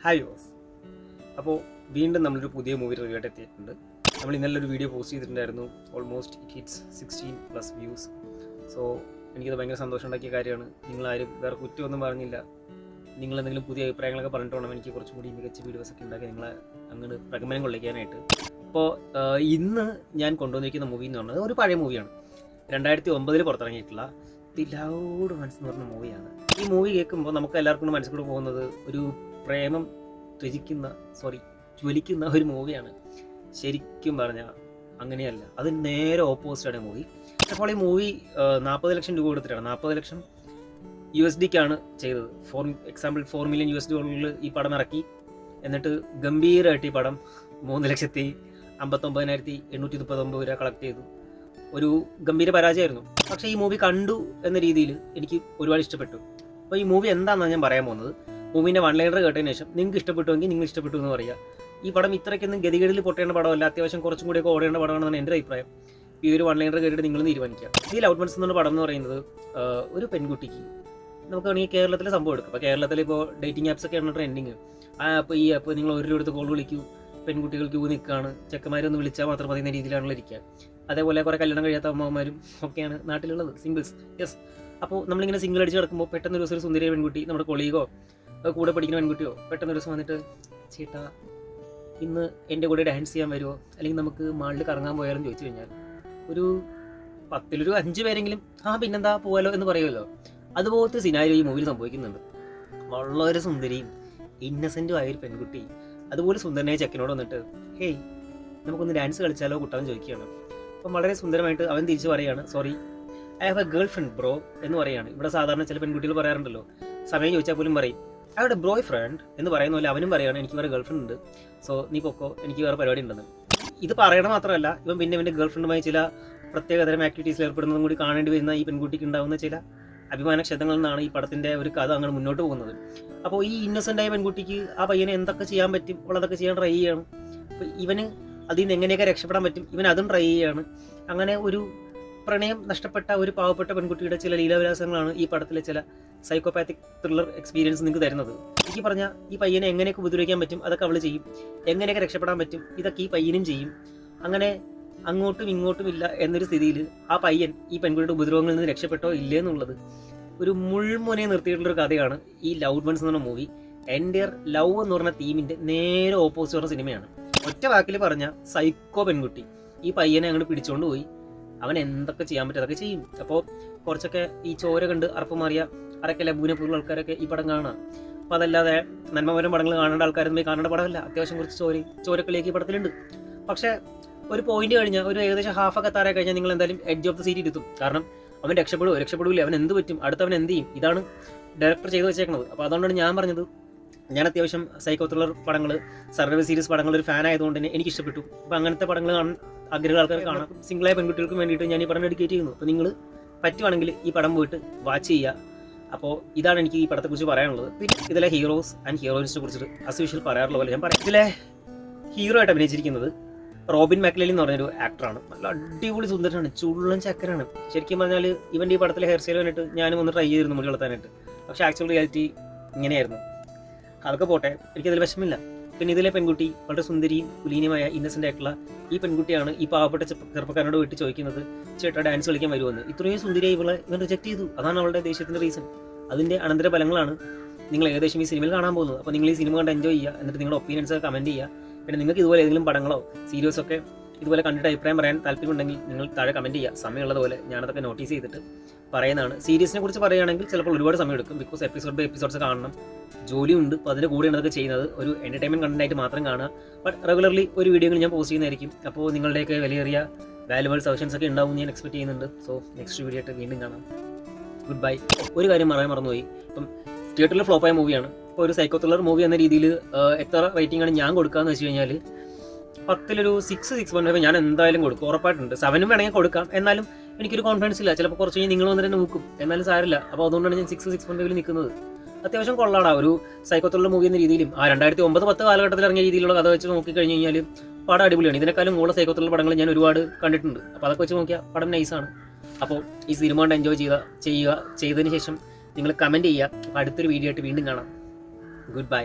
Hi hose. അപ്പോൾ വീണ്ടും നമ്മളൊരു പുതിയ മൂവി റിവ്യൂ ആയിട്ട് എത്തിയിട്ടുണ്ട്. നമ്മൾ ഇന്നലെ ഒരു വീഡിയോ പോസ്റ്റ് ചെയ്തിട്ടുണ്ടായിരുന്നു. Almost it hits 16+ views. So എനിക്കത് ഭയങ്കര സന്തോഷം ഉണ്ടാക്കിയ കാര്യമാണ്. നിങ്ങളാരും വേറെ കുറ്റമൊന്നും പറഞ്ഞില്ല. നിങ്ങളെന്തെങ്കിലും പുതിയ അഭിപ്രായങ്ങളൊക്കെ പറഞ്ഞിട്ട് വേണം എനിക്ക് കുറച്ചും കൂടി മികച്ച വീഡിയോസൊക്കെ ഉണ്ടാക്കി നിങ്ങളെ അങ്ങോട്ട് പ്രകമ്പനം കൊള്ളിക്കാനായിട്ട്. അപ്പോൾ ഇന്ന് ഞാൻ കൊണ്ടുവന്നിരിക്കുന്ന മൂവി എന്ന് പറഞ്ഞത് ഒരു പഴയ മൂവിയാണ്. 2009 പുറത്തിറങ്ങിയിട്ടുള്ള ദി ലൗഡ് വൺസ് എന്ന് പറഞ്ഞ മൂവിയാണ്. ഈ മൂവി കേൾക്കുമ്പോൾ നമുക്ക് എല്ലാവർക്കും മനസ്സിൽ കൂടെ പോകുന്നത് ഒരു പ്രേമം ജ്വലിക്കുന്ന ഒരു മൂവിയാണ്. ശരിക്കും പറഞ്ഞാൽ അങ്ങനെയല്ല, അത് നേരെ ഓപ്പോസിറ്റാണ് മൂവി. അപ്പോൾ ഈ മൂവി 40 ലക്ഷം രൂപ കൊടുത്തിട്ടാണ്, 40 ലക്ഷം USDക്കാണ് ചെയ്തത്. ഫോർ എക്സാമ്പിൾ $4 മില്യൺ ഈ പടം ഇറക്കി. എന്നിട്ട് ഗംഭീരമായിട്ട് ഈ പടം 3,59,839 രൂപ കളക്ട് ചെയ്തു. ഒരു ഗംഭീര പരാജയമായിരുന്നു. പക്ഷേ ഈ മൂവി കണ്ടു എന്ന രീതിയിൽ എനിക്ക് ഒരുപാട് ഇഷ്ടപ്പെട്ടു. അപ്പോൾ ഈ മൂവി എന്താണെന്നാണ് ഞാൻ പറയാൻ പോകുന്നത്. മൂവിൻ്റെ വൺലൈനർ കേട്ടതിന് ശേഷം നിങ്ങൾക്ക് ഇഷ്ടപ്പെട്ടുവെങ്കിൽ നിങ്ങൾ ഇഷ്ടപ്പെട്ടു എന്ന് പറയുക. ഈ പടം ഇത്രയ്ക്കൊന്നും ഗതികേടിൽ പൊട്ടേണ്ട പടമല്ല, അത്യാവശ്യം കുറച്ചും കൂടിയൊക്കെ ഓടേണ്ട പടമാണെന്നാണ് എൻ്റെ അഭിപ്രായം. ഈ ഒരു വൺലൈനർ കേട്ടിട്ട് നിങ്ങൾ തീരുമാനിക്കുക. ഈ ലൗഡ് വൺസ് എന്നുള്ള പടം എന്ന് പറയുന്നത് ഒരു പെൺകുട്ടിക്ക്, നമുക്ക് വേണമെങ്കിൽ കേരളത്തിലെ സംഭവം എടുക്കും. അപ്പോൾ കേരളത്തിൽ ഇപ്പോൾ ഡേറ്റിംഗ് ആപ്സൊക്കെ ആണ് ട്രെൻഡിങ്. ആ ആപ്പ് നിങ്ങൾ ഒരു അടുത്ത് കോൾ വിളിക്കൂ, പെൺകുട്ടികൾ ക്യൂ നിൽക്കുകയാണ്, ചെക്കന്മാരൊന്ന് വിളിച്ചാൽ മാത്രം മതി എന്ന രീതിയിലാണല്ലോ ഇരിക്കുക. അതേപോലെ കുറേ കല്യാണം കഴിയാത്ത അമ്മമാരും ഒക്കെയാണ് നാട്ടിലുള്ളത്, സിംഗിൾസ്. യെസ്. അപ്പോൾ നമ്മളിങ്ങനെ സിംഗിൾ അടിച്ച് കിടക്കുമ്പോൾ പെട്ടെന്ന് ഒരു ദിവസം ഒരു സുന്ദരിയ പെൺകുട്ടി, നമ്മുടെ കൊളീഗോ കൂടെ പഠിക്കുന്ന പെൺകുട്ടിയോ പെട്ടെന്ന് ഒരു ദിവസം വന്നിട്ട്, ചേട്ടാ ഇന്ന് എൻ്റെ കൂടെ ഡാൻസ് ചെയ്യാൻ വരുമോ, അല്ലെങ്കിൽ നമുക്ക് മാളിൽ കറങ്ങാൻ പോയാലും ചോദിച്ചു കഴിഞ്ഞാൽ ഒരു 10 5 പേരെങ്കിലും പിന്നെന്താ പോകാലോ എന്ന് പറയുമല്ലോ. അതുപോലത്തെ സിനാരിയോ ഈ മൂവിയിൽ സംഭവിക്കുന്നുണ്ട്. വളരെ സുന്ദരിയും ഇന്നസെൻറ്റും ആയൊരു പെൺകുട്ടി അതുപോലെ സുന്ദരനായ ചെക്കനോട് വന്നിട്ട്, ഹേയ് നമുക്കൊന്ന് ഡാൻസ് കളിച്ചാലോ കുട്ടാന്ന് ചോദിക്കുകയാണ്. അപ്പം വളരെ സുന്ദരമായിട്ട് അവൻ തിരിച്ച് പറയുകയാണ്, sorry I have A girl friend bro എന്ന് പറയുകയാണ്. ഇവിടെ സാധാരണ ചില പെൺകുട്ടികൾ പറയാറുണ്ടല്ലോ, സമയം ചോദിച്ചാൽ പോലും പറയും I have A boy friend എന്ന് പറയുന്ന പോലെ അവനും പറയുകയാണ്, എനിക്ക് വേറെ ഗേൾ ഫ്രണ്ട് ഉണ്ട്, സോ നീ പൊക്കോ, എനിക്ക് വേറെ പരിപാടി ഉണ്ടെന്ന്. ഇത് പറയണ മാത്രമല്ല, ഇവൻ പിന്നെ ഇവൻ്റെ ഗേൾ ഫ്രണ്ടുമായി ചില പ്രത്യേകതരം ആക്ടിവിറ്റീസിൽ ഏർപ്പെടുന്നതും കൂടി കാണേണ്ടി വരുന്ന ഈ പെൺകുട്ടിക്ക് ഉണ്ടാകുന്ന ചില അഭിമാനക്ഷതങ്ങളിൽ നിന്നാണ് ഈ പടത്തിൻ്റെ ഒരു കഥ അങ്ങനെ മുന്നോട്ട് പോകുന്നത്. അപ്പോൾ ഈ ഇന്നസെൻ്റായ പെൺകുട്ടിക്ക് ആ പയ്യനെ എന്തൊക്കെ ചെയ്യാൻ പറ്റും ഉള്ളതൊക്കെ ചെയ്യാൻ ട്രൈ ചെയ്യാണ്. അപ്പോൾ ഇവന് അതിൽ നിന്ന് എങ്ങനെയൊക്കെ രക്ഷപ്പെടാൻ പറ്റും ഇവൻ അതും ട്രൈ ചെയ്യാണ്. അങ്ങനെ ഒരു പ്രണയം നഷ്ടപ്പെട്ട ഒരു പാവപ്പെട്ട പെൺകുട്ടിയുടെ ചില ലീലാവിലാസങ്ങളാണ് ഈ പടത്തിലെ ചില സൈക്കോപാത്തിക് ത്രില്ലർ എക്സ്പീരിയൻസ് നിങ്ങൾക്ക് തരുന്നത്. എനിക്ക് പറഞ്ഞാൽ ഈ പയ്യനെ എങ്ങനെയൊക്കെ ഉപദ്രവിക്കാൻ പറ്റും അതൊക്കെ അവൾ ചെയ്യും, എങ്ങനെയൊക്കെ രക്ഷപ്പെടാൻ പറ്റും ഇതൊക്കെ ഈ പയ്യനും ചെയ്യും. അങ്ങനെ അങ്ങോട്ടും ഇങ്ങോട്ടും ഇല്ല എന്നൊരു സ്ഥിതിയിൽ ആ പയ്യൻ ഈ പെൺകുട്ടിയുടെ ഉപദ്രവങ്ങളിൽ നിന്ന് രക്ഷപ്പെട്ടോ ഇല്ലേ എന്നുള്ളത് ഒരു മുൾമുനയെ നിർത്തിയിട്ടുള്ളൊരു കഥയാണ് ഈ ലൗഡ് വൺസ് എന്ന് പറഞ്ഞ മൂവി. എൻ്റെയർ ലവ് എന്ന് പറഞ്ഞ തീമിൻ്റെ നേരെ ഓപ്പോസിറ്റ് പറഞ്ഞ സിനിമയാണ്. ഒറ്റ വാക്കിൽ പറഞ്ഞ സൈക്കോ പെൺകുട്ടി ഈ പയ്യനെ അങ്ങോട്ട് പിടിച്ചുകൊണ്ട് പോയി അവൻ എന്തൊക്കെ ചെയ്യാൻ പറ്റും അതൊക്കെ ചെയ്യും. അപ്പോൾ കുറച്ചൊക്കെ ഈ ചോര കണ്ട് അറപ്പ് മാറിയ അരക്കെ ലബൂനെപ്പോലുള്ള ആൾക്കാരൊക്കെ ഈ പടം കാണാം. അപ്പോൾ അതല്ലാതെ നന്മപരം പടങ്ങൾ കാണേണ്ട ആൾക്കാരൊന്നും പോയി കാണേണ്ട പടമല്ല. അത്യാവശ്യം കുറച്ച് ചോരക്കളിയൊക്കെ ഈ പടത്തിലുണ്ട്. പക്ഷേ ഒരു പോയിന്റ് കഴിഞ്ഞാൽ ഒരു ഏകദേശം ഹാഫൊക്കെ താരായി കഴിഞ്ഞാൽ നിങ്ങൾ എന്തായാലും എഡ്ജ് ഓഫ് ദ സീറ്റ് ഇരുത്തും. കാരണം അവൻ രക്ഷപ്പെടില്ല, അവൻ എന്ത് പറ്റും, അടുത്തവൻ എന്ത് ചെയ്യും, ഇതാണ് ഡയറക്ടർ ചെയ്ത് വെച്ചേക്കുന്നത്. അപ്പോൾ അതുകൊണ്ടാണ് ഞാൻ പറഞ്ഞത്, ഞാൻ അത്യാവശ്യം സൈക്കോ ത്രില്ലർ പടങ്ങൾ, സർവൈവൽ സീരീസ് പടങ്ങൾ ഒരു ഫാൻ ആയതുകൊണ്ട് തന്നെ എനിക്ക് ഇഷ്ടപ്പെട്ടു. അപ്പോൾ അങ്ങനത്തെ പടങ്ങൾ ആഗ്രഹമുള്ള ആൾക്കാർ കാണാം. സിംഗിളായ പെൺകുട്ടികൾക്ക് വേണ്ടിയിട്ട് ഞാൻ ഈ പടം ഡെഡിക്കേറ്റ് ചെയ്യുന്നു. അപ്പോൾ നിങ്ങൾ പറ്റുവാണെങ്കിൽ ഈ പടം പോയിട്ട് വാച്ച് ചെയ്യുക. അപ്പോൾ ഇതാണ് എനിക്ക് ഈ പടത്തെക്കുറിച്ച് പറയാനുള്ളത്. പിന്നെ ഇതിലെ ഹീറോസ് ആൻഡ് ഹീറോയിൻസിനെ കുറിച്ചിട്ട് ആസ് യൂഷ്വൽ പറയാറുള്ള പോലെ ഞാൻ പറയാം. ഇതിലെ ഹീറോ ആയിട്ട് അഭിനയിച്ചിരിക്കുന്നത് റോബിൻ മാക്ലേലി എന്ന് പറഞ്ഞൊരു ആക്ടറാണ്. നല്ല അടിപൊളി സുന്ദരനാണ്, ചുള്ളൻ ചക്കരാണ്. ശരിക്കും പറഞ്ഞാൽ ഇവൻ്റെ ഈ പടത്തിലെ ഹെയർ സ്റ്റൈൽ വേണ്ടിയിട്ട് ഞാനും ഒന്ന് ട്രൈ ചെയ്തിരുന്നു മുടി വളർത്താനായിട്ട്. പക്ഷേ ആക്ച്വൽ റിയാലിറ്റി ഇങ്ങനെയായിരുന്നു. അതൊക്കെ പോട്ടെ, എനിക്കതിൽ വിഷമില്ല. പിന്നെ ഇതിലെ പെൺകുട്ടി വളരെ സുന്ദരിയും കുലീനമായ ഇന്നസെൻ്റ് ആയിട്ടുള്ള ഈ പെൺകുട്ടിയാണ് ഈ പാവപ്പെട്ട ചെറുപ്പക്കാരനോട് വീട്ടിൽ ചോദിക്കുന്നത്, ചേട്ടാ ഡാൻസ് കളിക്കാൻ വരുമെന്ന്. ഇത്രയും സുന്ദരിയായി ഇവൻ റിജക്ട് ചെയ്തു. അതാണ് അവളുടെ ദേഷ്യത്തിൻ്റെ റീസൺ. അതിൻ്റെ അനന്തര ഫലങ്ങളാണ് നിങ്ങൾ ഏകദേശം ഈ സിനിമയിൽ കാണാൻ പോകുന്നത്. അപ്പോൾ നിങ്ങൾ ഈ സിനിമ കണ്ട് എൻജോയ് ചെയ്യുക, എന്നിട്ട് നിങ്ങളുടെ ഒപ്പീനിയൻസ് കമൻറ്റ് ചെയ്യുക. പിന്നെ നിങ്ങൾക്ക് ഇതുപോലെ ഏതെങ്കിലും പടങ്ങളോ സീരീസൊക്കെ ഇതുപോലെ കണ്ടിട്ട് അഭിപ്രായം പറയാൻ താല്പര്യമുണ്ടെങ്കിൽ നിങ്ങൾ താഴെ കമൻറ്റ് ചെയ്യുക. സമയമുള്ളതുപോലെ ഞാനതൊക്കെ നോട്ടീസ് ചെയ്തിട്ട് പറയുന്നതാണ്. സീരീസിനെ കുറിച്ച് പറയുകയാണെങ്കിൽ ചിലപ്പോൾ ഒരുപാട് സമയം എടുക്കും, ബിക്കോസ് എപ്പിസോഡ് ബൈ എപ്പിസോഡ്സ് കാണണം, ജോലിയുണ്ട്. അപ്പോൾ അതിൻ്റെ കൂടെയാണ് അതൊക്കെ ചെയ്യുന്നത്. ഒരു എൻ്റർടൈൻമെൻറ്റ് കണ്ടൻറ്റായിട്ട് മാത്രം കാണുക. ബട്ട് റെഗുലർലി ഒരു വീഡിയോകൾ ഞാൻ പോസ്റ്റ് ചെയ്യുന്നതായിരിക്കും. അപ്പോൾ നിങ്ങളുടെയൊക്കെ വിലയേറിയ വാല്യുബിൾ സജഷൻസ് ഒക്കെ ഉണ്ടാവും ഞാൻ എക്സ്പെക്ട് ചെയ്യുന്നുണ്ട്. സോ നെക്സ്റ്റ് വീഡിയോ ആയിട്ട് വീണ്ടും കാണാം. Good bye. ഒരു കാര്യം പറയാൻ മറന്നുപോയി, ഇപ്പം തിയേറ്ററിൽ ഫ്ലോപ്പായ മൂവിയാണ്. ഇപ്പോൾ ഒരു സൈക്കോ ത്രില്ലർ മൂവി എന്ന രീതിയിൽ എത്ര റേറ്റിംഗ് ആണ് ഞാൻ കൊടുക്കുകയെന്ന് വെച്ച് കഴിഞ്ഞാൽ 10 6.5 ഞാൻ എന്തായാലും കൊടുക്കും, ഉറപ്പായിട്ടുണ്ട്. 7 വേണമെങ്കിൽ കൊടുക്കാം. എന്നാലും എനിക്കൊരു കോൺഫിഡൻസ് ഇല്ല, ചിലപ്പോൾ കുറച്ച് കഴിഞ്ഞ് നിങ്ങൾ വന്നിട്ട് തന്നെ നോക്കും, എന്നാലും സാരില്ല. അപ്പോൾ അതുകൊണ്ടാണ് ഞാൻ 6.5 നിൽക്കുന്നത്. അത്യാവശ്യം കൊള്ളാടാ ഒരു സൈക്കോ ത്രില്ലർ മൂവി എന്ന രീതിയിലും 2009-10 കാലഘട്ടത്തിൽ ഇറങ്ങിയ രീതിയിലുള്ള കഥ വെച്ച് നോക്കിക്കഴിഞ്ഞ് കഴിഞ്ഞാൽ പടം അടിപൊളിയാണ്. ഇതിനേക്കാളും കൂടുതൽ സൈക്കോ ത്രില്ലർ പടങ്ങൾ ഞാൻ ഒരുപാട് കണ്ടിട്ടുണ്ട്. അപ്പോൾ അതൊക്കെ വെച്ച് നോക്കിയാൽ പടം നൈസാണ്. അപ്പോൾ ഈ സിനിമ കൊണ്ട് എൻജോയ് ചെയ്തതിന് ശേഷം നിങ്ങൾ കമൻറ്റ് ചെയ്യുക. അപ്പോൾ അടുത്തൊരു വീഡിയോ ആയിട്ട് വീണ്ടും കാണാം. Good bye.